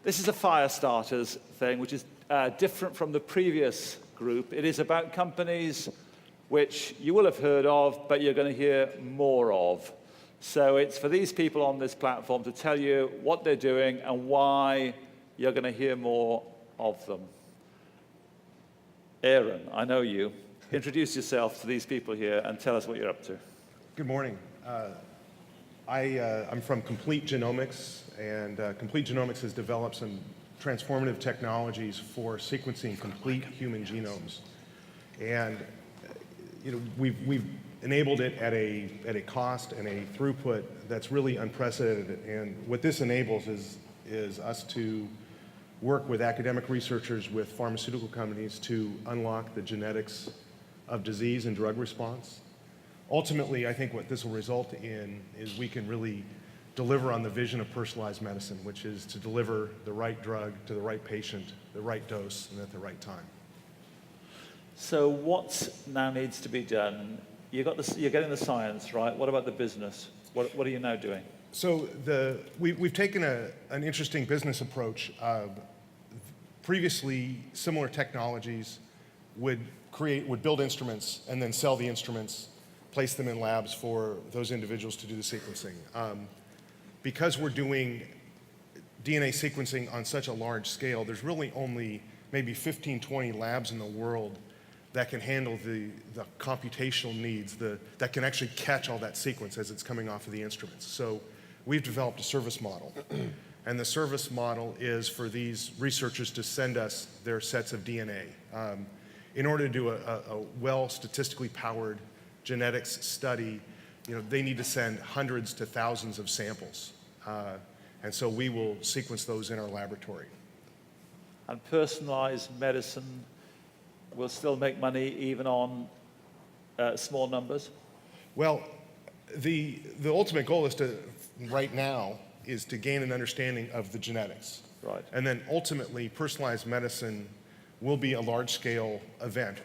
This is a FiReStarters thing, which is different from the previous group. It is about companies which you will have heard of, but you're going to hear more of. So it's for these people on this platform to tell you what they're doing and why you're going to hear more of them. Aaron, I know you. Introduce yourself to these people here and tell us what you're up to. Good morning. I'm from Complete Genomics, and Complete Genomics has developed some transformative technologies for sequencing complete human genomes. And we've enabled it at a cost and a throughput that's really unprecedented. And what this enables is us to work with academic researchers, with pharmaceutical companies to unlock the genetics of disease and drug response. Ultimately, I think what this will result in is we can really deliver on the vision of personalized medicine, which is to deliver the right drug to the right patient, the right dose, and at the right time. So what now needs to be done? You're getting the science, right? What about the business? What are you now doing? So we've taken an interesting business approach. Previously, similar technologies would build instruments and then sell the instruments, place them in labs for those individuals to do the sequencing. Because we're doing DNA sequencing on such a large scale, there's really only maybe 15, 20 labs in the world that can handle the computational needs, that can actually catch all that sequence as it's coming off of the instruments. So we've developed a service model. And the service model is for these researchers to send us their sets of DNA. In order to do a well statistically powered genetics study, they need to send hundreds to thousands of samples. And so we will sequence those in our laboratory. And personalized medicine will still make money even on small numbers? Well, the ultimate goal is right now, is to gain an understanding of the genetics. Right. And then ultimately, personalized medicine will be a large-scale event.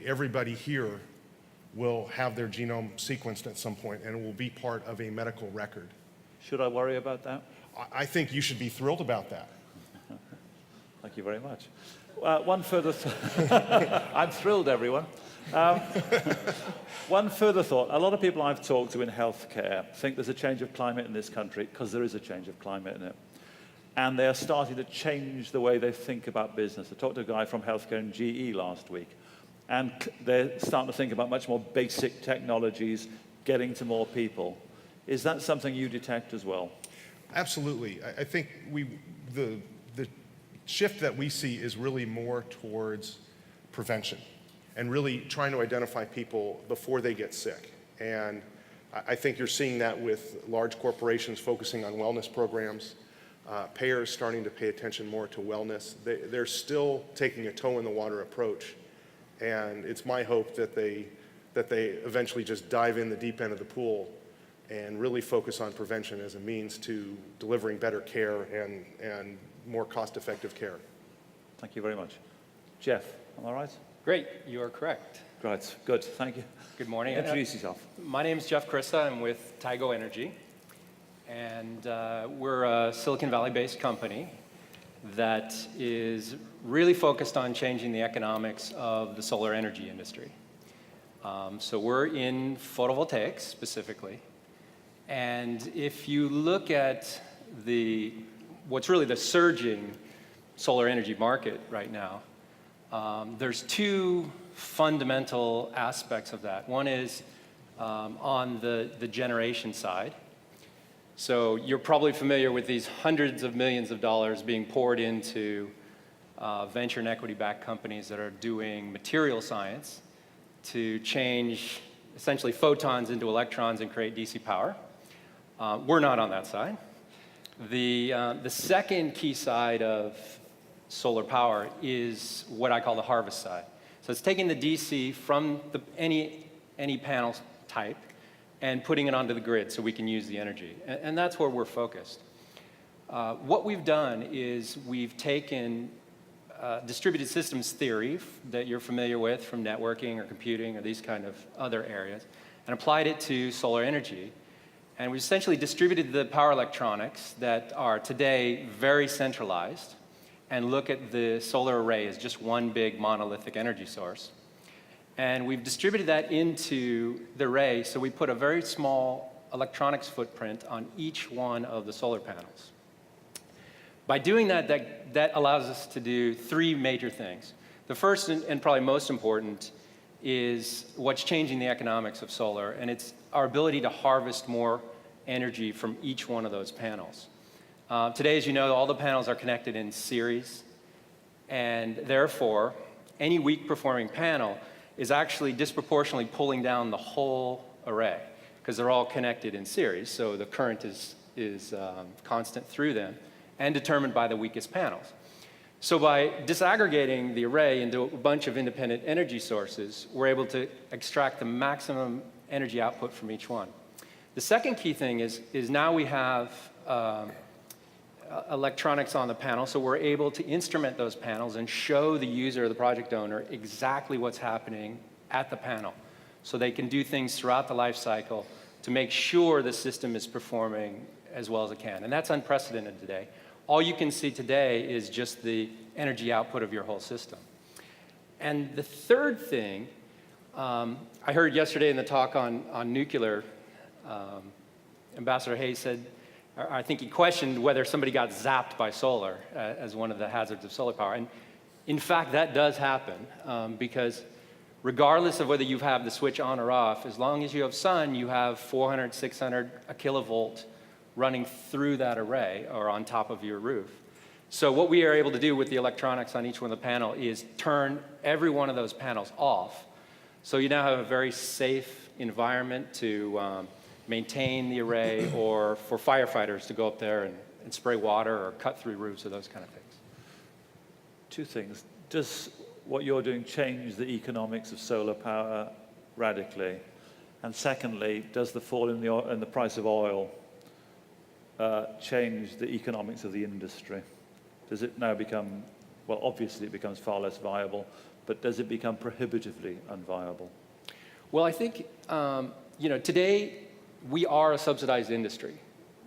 Everybody here will have their genome sequenced at some point, and it will be part of a medical record. Should I worry about that? I think you should be thrilled about that. Thank you very much. One further I'm thrilled, everyone. One further thought. A lot of people I've talked to in healthcare think there's a change of climate in this country, because there is a change of climate in it. And they're starting to change the way they think about business. I talked to a guy from healthcare in GE last week, and they're starting to think about much more basic technologies, getting to more people. Is that something you detect as well? Absolutely. I think the shift that we see is really more towards prevention and really trying to identify people before they get sick. And I think you're seeing that with large corporations focusing on wellness programs, payers starting to pay attention more to wellness. They're still taking a toe in the water approach, and it's my hope that they eventually just dive in the deep end of the pool and really focus on prevention as a means to delivering better care and more cost-effective care. Thank you very much. Jeff, am I right? Great, you are correct. Great, good, thank you. Good morning. Introduce yourself. My name is Jeff Christa. I'm with Tigo Energy, and we're a Silicon Valley-based company that is really focused on changing the economics of the solar energy industry. So we're in photovoltaics specifically, and if you look at what's really the surging solar energy market right now, there's two fundamental aspects of that. One is on the generation side. So you're probably familiar with these hundreds of millions of dollars being poured into venture and equity-backed companies that are doing material science to change essentially photons into electrons and create DC power. We're not on that side. The second key side of solar power is what I call the harvest side. So it's taking the DC from any panel type and putting it onto the grid so we can use the energy. And that's where we're focused. What we've done is we've taken distributed systems theory that you're familiar with from networking or computing or these kind of other areas and applied it to solar energy. And we essentially distributed the power electronics that are today very centralized and look at the solar array as just one big monolithic energy source. And we've distributed that into the array, so we put a very small electronics footprint on each one of the solar panels. By doing that, that allows us to do three major things. The first and probably most important is what's changing the economics of solar, and it's our ability to harvest more energy from each one of those panels. Today, as you know, all the panels are connected in series, and therefore, any weak performing panel is actually disproportionately pulling down the whole array because they're all connected in series, so the current is constant through them and determined by the weakest panels. So by disaggregating the array into a bunch of independent energy sources, we're able to extract the maximum energy output from each one. The second key thing is now we have electronics on the panel, so we're able to instrument those panels and show the user or the project owner exactly what's happening at the panel. So they can do things throughout the life cycle to make sure the system is performing as well as it can. And that's unprecedented today. All you can see today is just the energy output of your whole system. And the third thing, I heard yesterday in the talk on nuclear, Ambassador Hayes said, I think he questioned whether somebody got zapped by solar as one of the hazards of solar power. And in fact, that does happen because regardless of whether you have the switch on or off, as long as you have sun, you have 400, 600, a kilovolt running through that array or on top of your roof. So what we are able to do with the electronics on each one of the panels is turn every one of those panels off. So you now have a very safe environment to maintain the array or for firefighters to go up there and spray water or cut through roofs or those kind of things. Two things. Does what you're doing change the economics of solar power radically? And secondly, does the fall in the price of oil change the economics of the industry? Does it now become, well, obviously it becomes far less viable, but does it become prohibitively unviable? Well, I think, today we are a subsidized industry.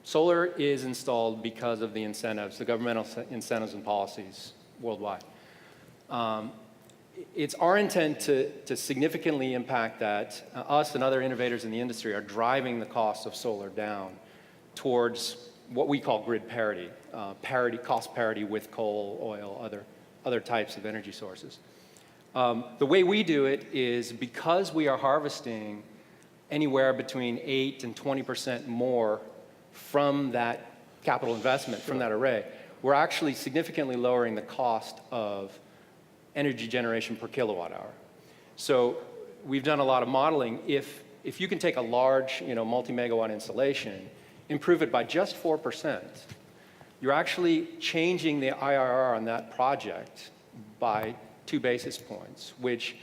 Solar is installed because of the incentives, the governmental incentives and policies worldwide. It's our intent to significantly impact that. Us and other innovators in the industry are driving the cost of solar down towards what we call grid parity, cost parity with coal, oil, other types of energy sources. The way we do it is because we are harvesting anywhere between 8 and 20% more from that capital investment, from that array, we're actually significantly lowering the cost of energy generation per kilowatt hour. So we've done a lot of modeling. If you can take a large, multi-megawatt installation, improve it by just 4%, you're actually changing the IRR on that project by 2 basis points, which,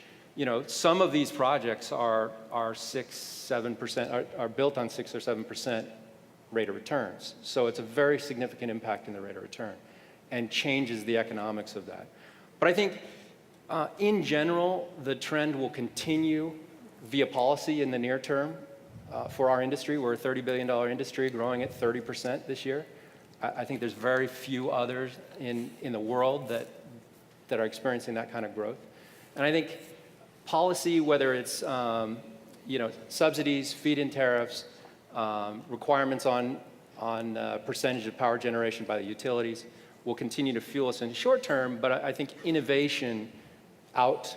some of these projects are 6, 7%, are built on 6 or 7% rate of returns. So it's a very significant impact in the rate of return and changes the economics of that. But I think in general, the trend will continue via policy in the near term for our industry. We're a $30 billion industry growing at 30% this year. I think there's very few others in the world that are experiencing that kind of growth. And I think policy, whether it's subsidies, feed-in tariffs, requirements on percentage of power generation by the utilities, will continue to fuel us in the short term. But I think innovation out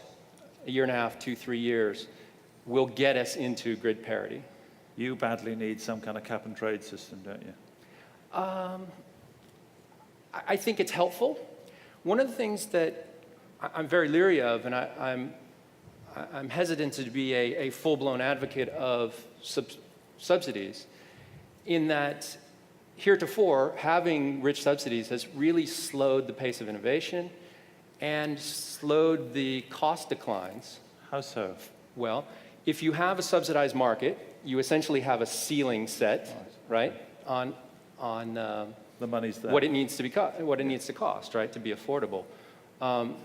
a year and a half, 2, 3 years will get us into grid parity. You badly need some kind of cap and trade system, don't you? I think it's helpful. One of the things that I'm very leery of, and I'm hesitant to be a full-blown advocate of subsidies, in that heretofore, having rich subsidies has really slowed the pace of innovation and slowed the cost declines. How so? Well, if you have a subsidized market, you essentially have a ceiling set, right, on the money's there. what it needs to cost, right, to be affordable.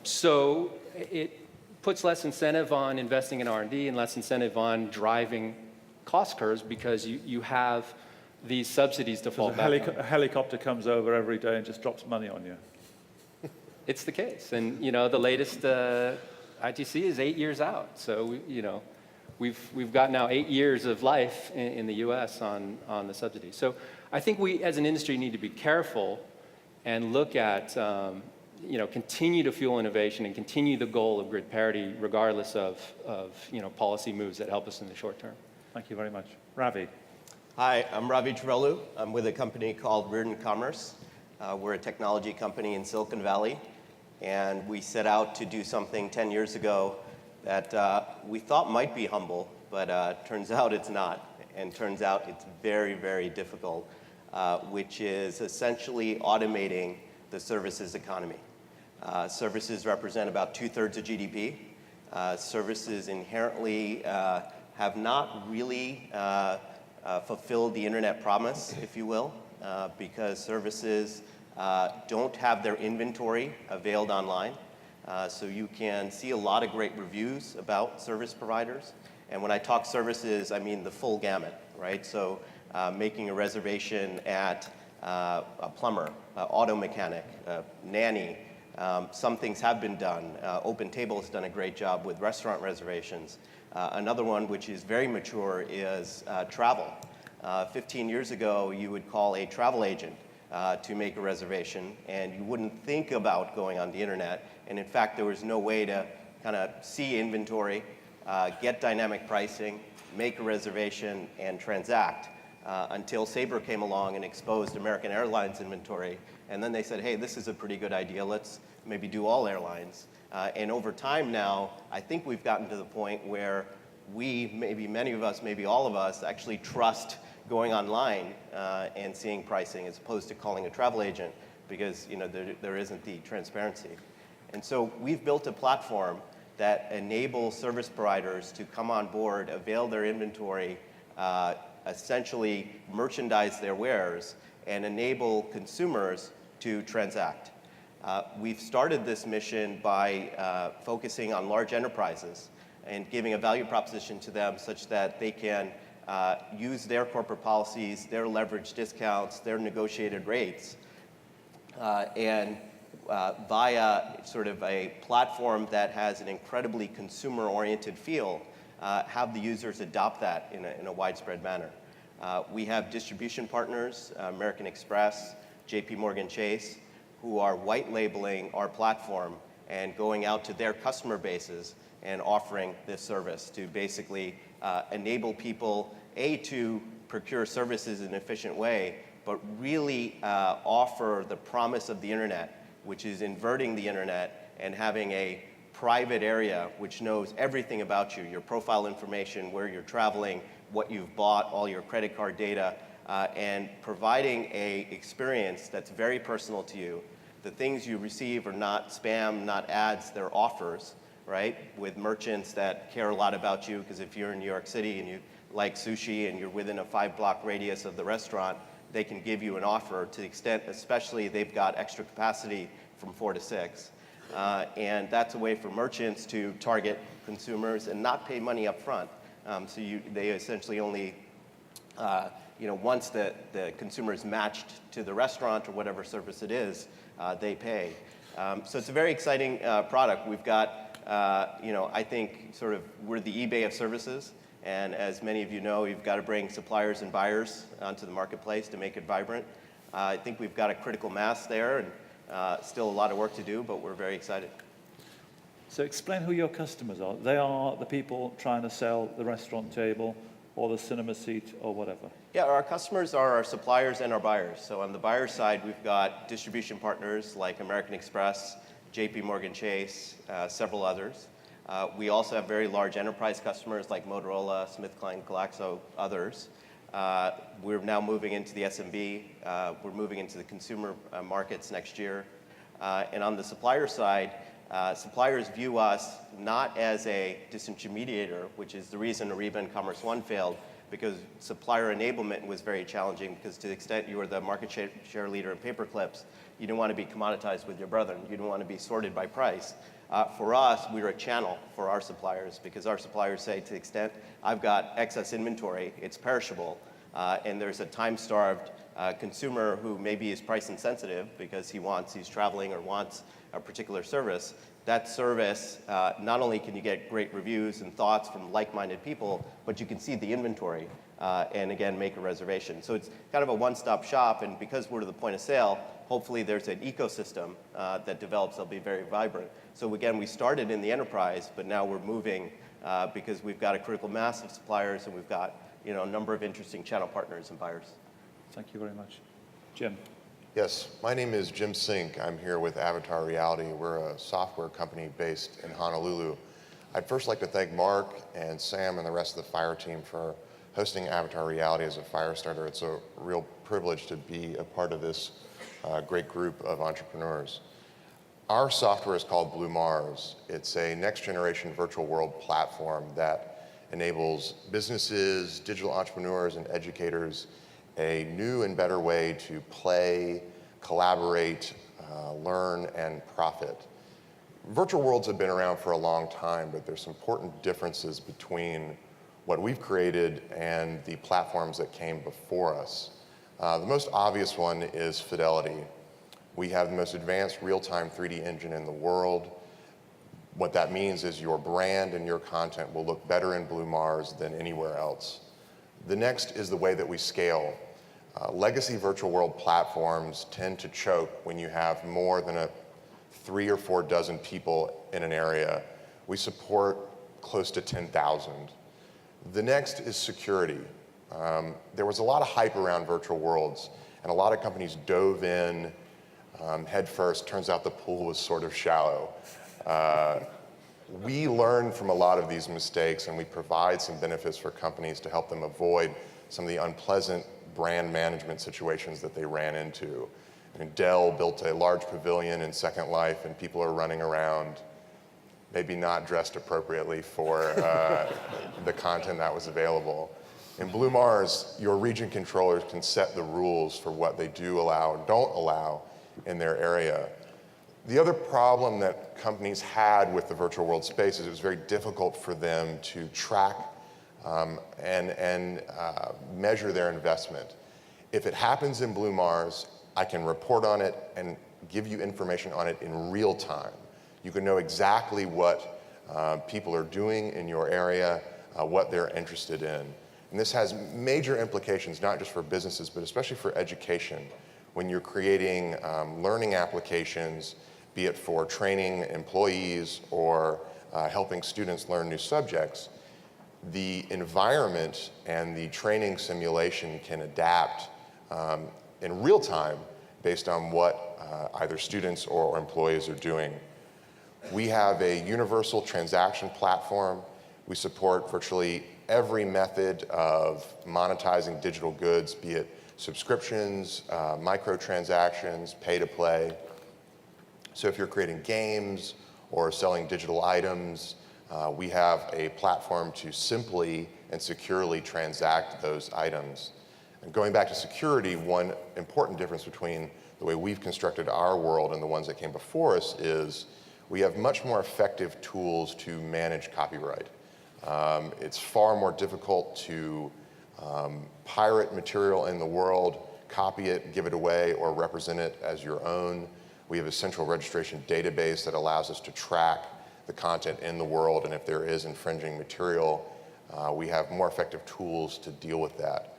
So it puts less incentive on investing in R&D and less incentive on driving cost curves because you have these subsidies to fall Because back on. a helicopter comes over every day and just drops money on you. It's the case. And, you know, the latest ITC is 8 years out. So, you know, we've got now 8 years of life in the U.S. on the subsidies. So I think we, as an industry, need to be careful and look at, you know, continue to fuel innovation and continue the goal of grid parity regardless of you know, policy moves that help us in the short term. Thank you very much. Ravi. Hi, I'm Ravi Trivelu. I'm with a company called Reardon Commerce. We're a technology company in Silicon Valley, and we set out to do something 10 years ago that we thought might be humble, but turns out it's not, and turns out it's very, very difficult, which is essentially automating the services economy. Services represent about 2/3 of GDP. Services inherently have not really fulfilled the internet promise, if you will, because services don't have their inventory availed online. So you can see a lot of great reviews about service providers. And when I talk services, I mean the full gamut, right? So making a reservation at a plumber, auto mechanic, nanny. Some things have been done. OpenTable has done a great job with restaurant reservations. Another one which is very mature is travel. 15 years ago, you would call a travel agent to make a reservation, and you wouldn't think about going on the internet. And in fact, there was no way to kind of see inventory, get dynamic pricing, make a reservation, and transact until Sabre came along and exposed American Airlines inventory. And then they said, hey, this is a pretty good idea. Let's maybe do all airlines. And over time now, I think we've gotten to the point where we, maybe many of us, maybe all of us, actually trust going online and seeing pricing as opposed to calling a travel agent because, you know, there isn't the transparency. And so we've built a platform that enables service providers to come on board, avail their inventory, essentially merchandise their wares, and enable consumers to transact. We've started this mission by focusing on large enterprises and giving a value proposition to them such that they can use their corporate policies, their leverage discounts, their negotiated rates, and via sort of a platform that has an incredibly consumer-oriented feel, have the users adopt that in a widespread manner. We have distribution partners, American Express, JP Chase, who are white labeling our platform and going out to their customer bases and offering this service to basically enable people, to procure services in an efficient way, but really offer the promise of the internet, which is inverting the internet and having a private area which knows everything about you, your profile information, where you're traveling, what you've bought, all your credit card data, and providing a experience that's very personal to you. The things you receive are not spam, not ads, they're offers, right? With merchants that care a lot about you, because if you're in New York City and you like sushi and you're within a 5-block radius of the restaurant, they can give you an offer to the extent, especially they've got extra capacity from 4 to 6. And that's a way for merchants to target consumers and not pay money up front. So they essentially only, once the consumer is matched to the restaurant or whatever service it is, they pay. So it's a very exciting product. We've got, I think sort of we're the eBay of services. And as many of you know, you've got to bring suppliers and buyers onto the marketplace to make it vibrant. I think we've got a critical mass there and still a lot of work to do, but we're very excited. So explain who your customers are. They are the people trying to sell the restaurant table or the cinema seat or whatever. Yeah, our customers are our suppliers and our buyers. So on the buyer side, we've got distribution partners like American Express, JP Chase, several others. We also have very large enterprise customers like Motorola, SmithKline, Glaxo, others. We're now moving into the SMB. We're moving into the consumer markets next year. And on the supplier side, suppliers view us not as a disintermediator, which is the reason Reardon Commerce 1 failed, because supplier enablement was very challenging, because to the extent you were the market share leader in paper clips, you didn't want to be commoditized with your brethren. You didn't want to be sorted by price. For us, we're a channel for our suppliers, because our suppliers say, to the extent I've got excess inventory, it's perishable, and there's a time-starved consumer who maybe is price insensitive because he's traveling or wants a particular service, that service, not only can you get great reviews and thoughts from like-minded people, but you can see the inventory and again, make a reservation. So it's kind of a one-stop shop, and because we're to the point of sale, hopefully there's an ecosystem that develops that'll be very vibrant. So again, we started in the enterprise, but now we're moving because we've got a critical mass of suppliers and we've got a number of interesting channel partners and buyers. Thank you very much. Jim. Yes, my name is Jim Sink. I'm here with Avatar Reality. We're a software company based in Honolulu. I'd first like to thank Mark and Sam and the rest of the FiRe team for hosting Avatar Reality as a FiReStarter. It's a real privilege to be a part of this great group of entrepreneurs. Our software is called Blue Mars. It's a next generation virtual world platform that enables businesses, digital entrepreneurs, and educators a new and better way to play, collaborate, learn, and profit. Virtual worlds have been around for a long time, but there's some important differences between what we've created and the platforms that came before us. The most obvious one is fidelity. We have the most advanced real-time 3D engine in the world. What that means is your brand and your content will look better in Blue Mars than anywhere else. The next is the way that we scale. Legacy virtual world platforms tend to choke when you have more than 3 or 4 dozen people in an area. We support close to 10,000. The next is security. There was a lot of hype around virtual worlds, and a lot of companies dove in head first. Turns out the pool was sort of shallow. We learn from a lot of these mistakes, and we provide some benefits for companies to help them avoid some of the unpleasant brand management situations that they ran into. And Dell built a large pavilion in Second Life, and people are running around, maybe not dressed appropriately for the content that was available. In Blue Mars, your region controllers can set the rules for what they do allow and don't allow in their area. The other problem that companies had with the virtual world space is it was very difficult for them to track and measure their investment. If it happens in Blue Mars, I can report on it and give you information on it in real time. You can know exactly what people are doing in your area, what they're interested in. And this has major implications, not just for businesses, but especially for education. When you're creating learning applications, be it for training employees or helping students learn new subjects, the environment and the training simulation can adapt in real time based on what either students or employees are doing. We have a universal transaction platform. We support virtually every method of monetizing digital goods, be it subscriptions, microtransactions, pay to play. So if you're creating games or selling digital items, we have a platform to simply and securely transact those items. And going back to security, one important difference between the way we've constructed our world and the ones that came before us is we have much more effective tools to manage copyright. It's far more difficult to pirate material in the world, copy it, give it away, or represent it as your own. We have a central registration database that allows us to track the content in the world, and if there is infringing material, we have more effective tools to deal with that.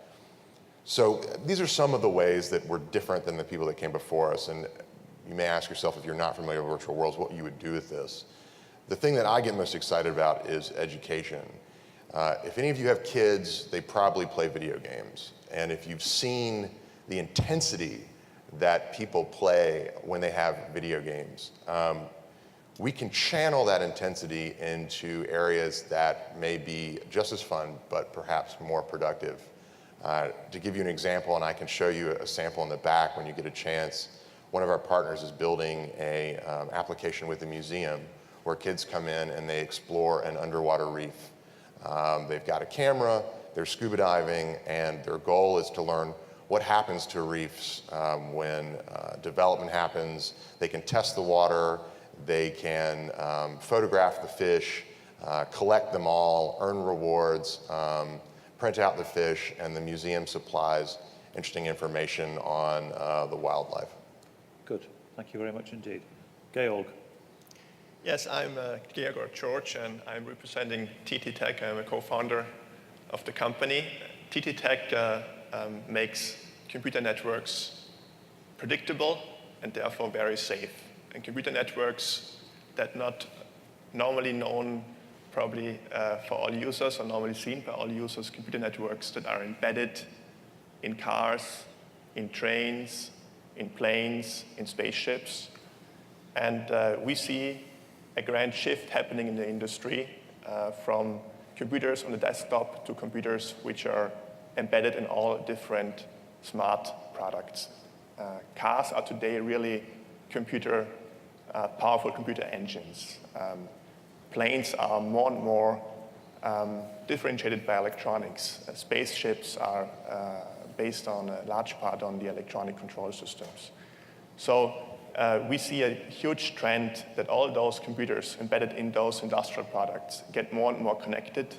So these are some of the ways that we're different than the people that came before us, and you may ask yourself, if you're not familiar with virtual worlds, what you would do with this. The thing that I get most excited about is education. If any of you have kids, they probably play video games, and if you've seen the intensity that people play when they have video games, we can channel that intensity into areas that may be just as fun, but perhaps more productive. To give you an example, and I can show you a sample in the back when you get a chance, one of our partners is building a application with a museum where kids come in and they explore an underwater reef. They've got a camera, they're scuba diving, and their goal is to learn what happens to reefs when development happens. They can test the water, they can photograph the fish, collect them all, earn rewards, print out the fish, and the museum supplies interesting information on the wildlife. Good. Thank you very much indeed. Georg. Yes, I'm Georg, and I'm representing TTTech. I'm a co-founder of the company. TTTech makes computer networks predictable and therefore very safe. And computer networks that not normally known probably for all users or normally seen by all users, computer networks that are embedded in cars, in trains, in planes, in spaceships. And we see a grand shift happening in the industry from computers on the desktop to computers which are embedded in all different smart products. Cars are today really powerful computer engines. Planes are more and more differentiated by electronics. Spaceships are based on a large part on the electronic control systems. So we see a huge trend that all those computers embedded in those industrial products get more and more connected,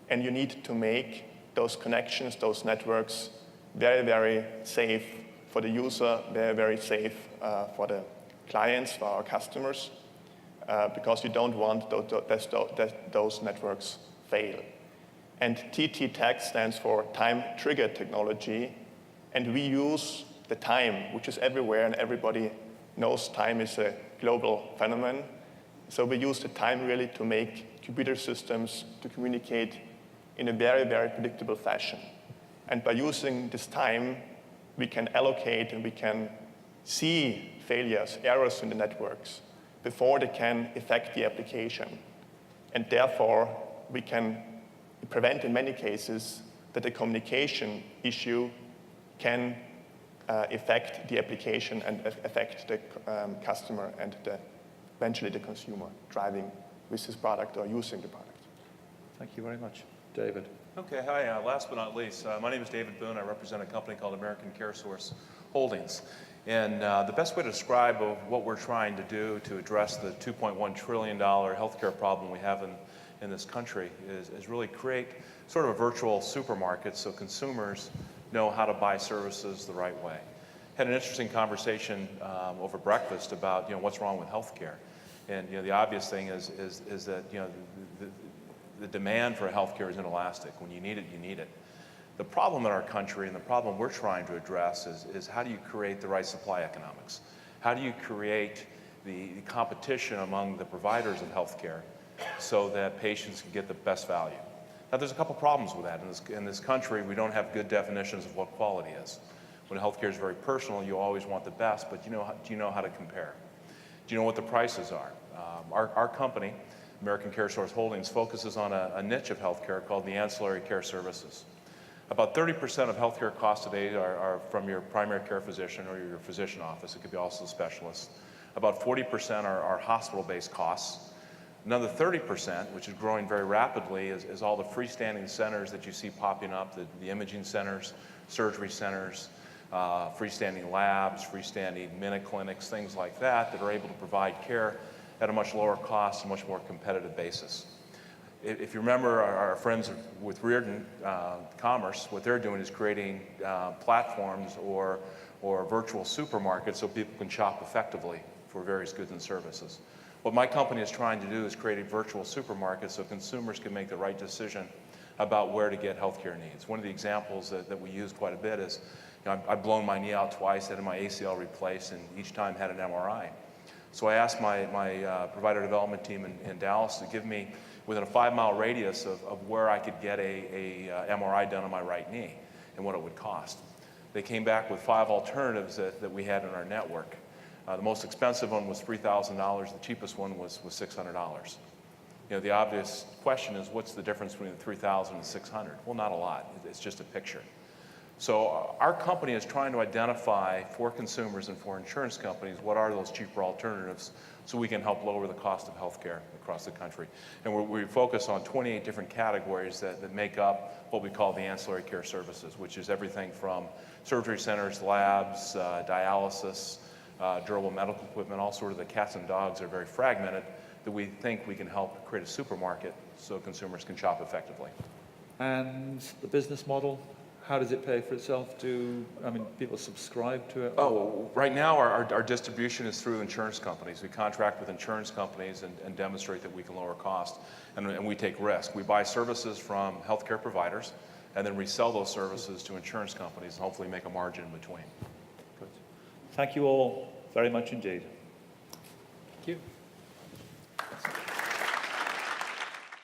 and you need to make those connections, those networks, very, very safe for the user, very, very safe for the clients, for our customers, because you don't want those networks fail. And TTTech stands for Time Trigger Technology, and we use the time, which is everywhere, and everybody knows time is a global phenomenon. So we use the time really to make computer systems to communicate in a very, very predictable fashion. And by using this time, we can allocate and we can see failures, errors in the networks before they can affect the application. And therefore, we can prevent in many cases that the communication issue can affect the application and affect the customer and eventually the consumer driving with his product or using the product. Thank you very much. David. Okay, hi. Last but not least, my name is David Boone. I represent a company called American CareSource Holdings. And the best way to describe what we're trying to do to address the $2.1 trillion healthcare problem we have in this country is really create sort of a virtual supermarket so consumers know how to buy services the right way. Had an interesting conversation over breakfast about what's wrong with healthcare, and the obvious thing is that the demand for healthcare is inelastic. When you need it, you need it. The problem in our country and the problem we're trying to address is how do you create the right supply economics? How do you create the competition among the providers of healthcare so that patients can get the best value? Now, there's a couple problems with that. In this country, we don't have good definitions of what quality is. When healthcare is very personal, you always want the best, but do you know how to compare? Do you know what the prices are? Our company, American CareSource Holdings, focuses on a niche of healthcare called the ancillary care services. About 30% of healthcare costs today are from your primary care physician or your physician office. It could be also a specialist. About 40% are hospital-based costs. Another 30%, which is growing very rapidly, is all the freestanding centers that you see popping up, the imaging centers, surgery centers, freestanding labs, freestanding minute clinics, things like that are able to provide care at a much lower cost and much more competitive basis. If you remember our friends with Reardon Commerce, what they're doing is creating platforms or virtual supermarkets so people can shop effectively for various goods and services. What my company is trying to do is create a virtual supermarket so consumers can make the right decision about where to get healthcare needs. One of the examples that we use quite a bit is, I've blown my knee out twice, had my ACL replaced, and each time had an MRI. So I asked my provider development team in Dallas to give me within a 5-mile radius of where I could get a MRI done on my right knee and what it would cost. They came back with 5 alternatives that we had in our network. The most expensive one was $3,000. The cheapest one was $600. The obvious question is, what's the difference between the $3,000 and $600? Well, not a lot. It's just a picture. So our company is trying to identify for consumers and for insurance companies what are those cheaper alternatives so we can help lower the cost of healthcare across the country. And we focus on 28 different categories that make up what we call the ancillary care services, which is everything from surgery centers, labs, dialysis, durable medical equipment, all sort of the cats and dogs are very fragmented that we think we can help create a supermarket so consumers can shop effectively. And the business model, how does it pay for itself? People subscribe to it? Oh, right now our distribution is through insurance companies. We contract with insurance companies and demonstrate that we can lower cost, and we take risk. We buy services from healthcare providers and then resell those services to insurance companies and hopefully make a margin in between. Good. Thank you all very much indeed. Thank you.